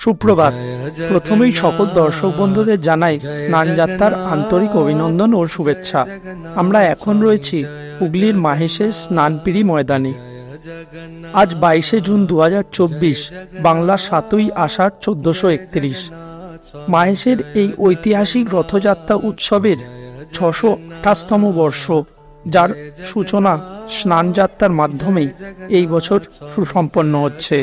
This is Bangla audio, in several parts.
সুপ্রভাত। প্রথমেই সকল দর্শক বন্ধুদের জানাই স্নানযাত্রার আন্তরিক অভিনন্দন ও শুভেচ্ছা। আমরা এখন রয়েছি হুগলির মাহেশের স্নানপিড়ি ময়দানে। আজ 22শে জুন 2024, বাংলা 7ই আষাঢ় 1431। মাহেশের এই ঐতিহাসিক রথযাত্রা উৎসবের 628তম বর্ষ, যার সূচনা স্নানযাত্রার মাধ্যমেই এই বছর সুসম্পন্ন হচ্ছে।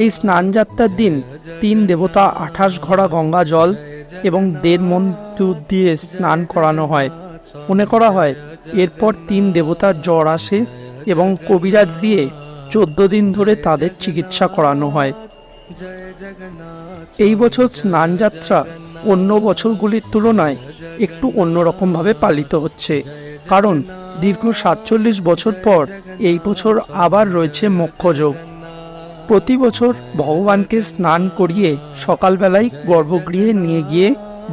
এই স্নানযাত্রার দিন 3 দেবতা 28 ঘড়া গঙ্গা জল এবং 1.5 মণ দুধ দিয়ে স্নান করানো হয়। মনে করা হয় এরপর 3 দেবতার জ্বর আসে এবং কবিরাজ দিয়ে 14 দিন ধরে তাদের চিকিৎসা করানো হয়। এই বছর স্নানযাত্রা অন্য বছরগুলির তুলনায় একটু অন্যরকমভাবে পালিত হচ্ছে, কারণ দীর্ঘ 47 বছর পর এই বছর আবার রয়েছে মোক্ষযোগ। প্রতি বছর ভগবানকে স্নান করিয়ে সকালবেলায় গর্ভগৃহে নিয়ে গিয়ে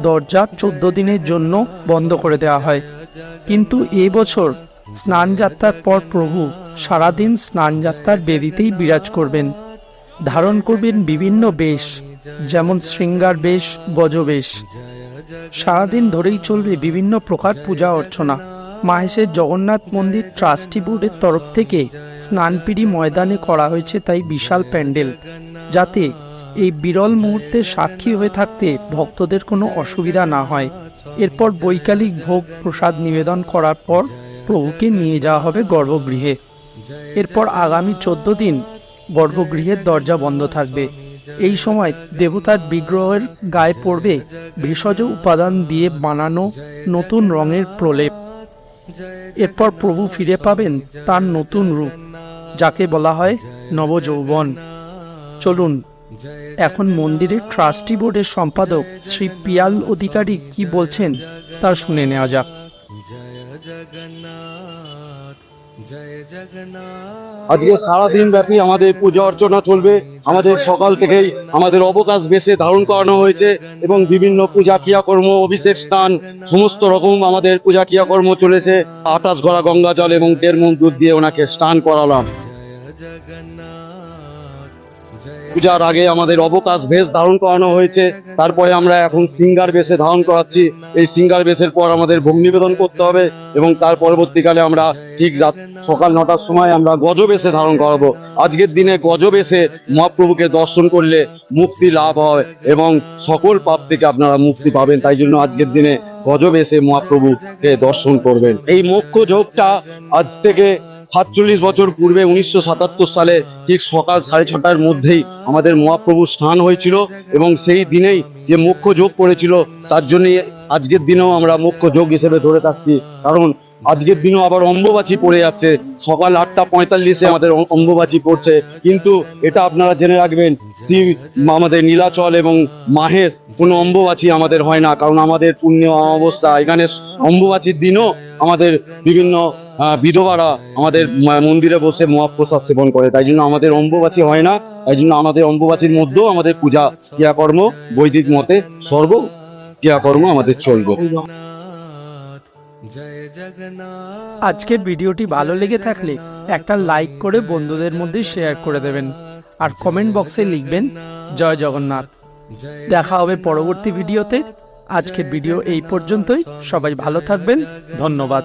দরজা 14 দিনের জন্য বন্ধ করে দেওয়া হয়, কিন্তু এই বছর স্নানযাত্রার পর প্রভু সারাদিন স্নানযাত্রার বেদিতেই বিরাজ করবেন। ধারণ করবেন বিভিন্ন বেশ, যেমন শৃঙ্গার বেশ, গজবেশ। সারাদিন ধরেই চলবে বিভিন্ন প্রকার পূজা অর্চনা। মাহেশের জগন্নাথ মন্দির ট্রাস্টি বোর্ডের তরফ থেকে স্নানপিড়ি ময়দানে করা হয়েছে তাই বিশাল প্যান্ডেল, যাতে এই বিরল মুহূর্তে সাক্ষী হয়ে থাকতে ভক্তদের কোনো অসুবিধা না হয়। এরপর বৈকালিক ভোগ প্রসাদ নিবেদন করার পর প্রভুকে নিয়ে যাওয়া হবে গর্ভগৃহে। এরপর আগামী 14 দিন গর্ভগৃহের দরজা বন্ধ থাকবে। এই সময় দেবতার বিগ্রহের গায়ে পড়বে ভেষজ উপাদান দিয়ে বানানো নতুন রঙের প্রলেপ। এরপর প্রভু ফিরে পাবেন তার নতুন রূপ, যাকে বলা হয় নবযৌবন। চলুন এখন মন্দিরের ট্রাস্টি বোর্ডের সম্পাদক শ্রী পিয়াল অধিকারী কি বলছেন তা শুনে নেওয়া যাক। আজকে সারাদিন ব্যাপী আমাদের পূজা অর্চনা চলবে। আমাদের সকাল থেকেই আমাদের অবকাশ বেশে ধারণ করানো হয়েছে এবং বিভিন্ন পূজা ক্রিয়াকর্ম, অভিষেক স্নান, সমস্ত রকম আমাদের পূজা ক্রিয়াকর্ম চলেছে। 28 ঘড়া গঙ্গা জল এবং 1.5 মণ দুধ দিয়ে ওনাকে স্নান করালাম। পূজার আগে আমাদের অবকাশ বেশ ধারণ করানো হয়েছে, তারপরে আমরা এখন সিঙ্গার বেশে ধারণ করাচ্ছি। এই সিঙ্গার বেশের পর আমাদের ভোগ নিবেদন করতে হবে এবং তার পরবর্তীকালে আমরা ঠিক রাত সকাল 9টার সময় আমরা গজবেশে ধারণ করাবো। আজকের দিনে গজবেশে মহাপ্রভুকে দর্শন করলে মুক্তি লাভ হয় এবং সকল পাপ থেকে আপনারা মুক্তি পাবেন। তাই জন্য আজকের দিনে গজবেশে মহাপ্রভুকে দর্শন করবেন। এই মোক্ষ যোগটা আজ থেকে 47 বছর পূর্বে 1977 সালে ঠিক সকাল 6:30টার মধ্যেই আমাদের মহাপ্রভু স্নান হয়েছিল এবং সেই দিনেই যে মোক্ষ যোগ পড়েছিল, তার জন্যই আজকের দিনেও আমরা মোক্ষ যোগ হিসেবে ধরে থাকছি। কারণ আজকের দিনও আবার অম্বুবাচী পড়ে যাচ্ছে, সকাল 8:45-এ আমাদের অম্বুবাচী পড়ছে। কিন্তু এটা আপনারা জেনে রাখবেন, আমাদের নীলাচল এবং মাহেশ কোনো অম্বুবাচী আমাদের হয় না, কারণ আমাদের পুণ্য অমাবস্যা। এখানে অম্বুবাচীর দিনও আমাদের বিভিন্ন বিধবারা আমাদের মন্দিরে বসে মহাপ্রসাদ সেবন করে। তাই জন্য আমাদের অম্বুবাচী হয় না। তাই জন্য আমাদের অম্বুবাচীর মধ্যেও আমাদের পূজা ক্রিয়াকর্ম বৈদিক মতে সর্ব ক্রিয়াকর্ম আমাদের চলবে। আজকের ভিডিওটি ভালো লেগে থাকলে একটা লাইক করে বন্ধুদের মধ্যে শেয়ার করে দেবেন, আর কমেন্ট বক্সে লিখবেন জয় জগন্নাথ। দেখা হবে পরবর্তী ভিডিওতে। আজকের ভিডিও এই পর্যন্তই। সবাই ভালো থাকবেন। ধন্যবাদ।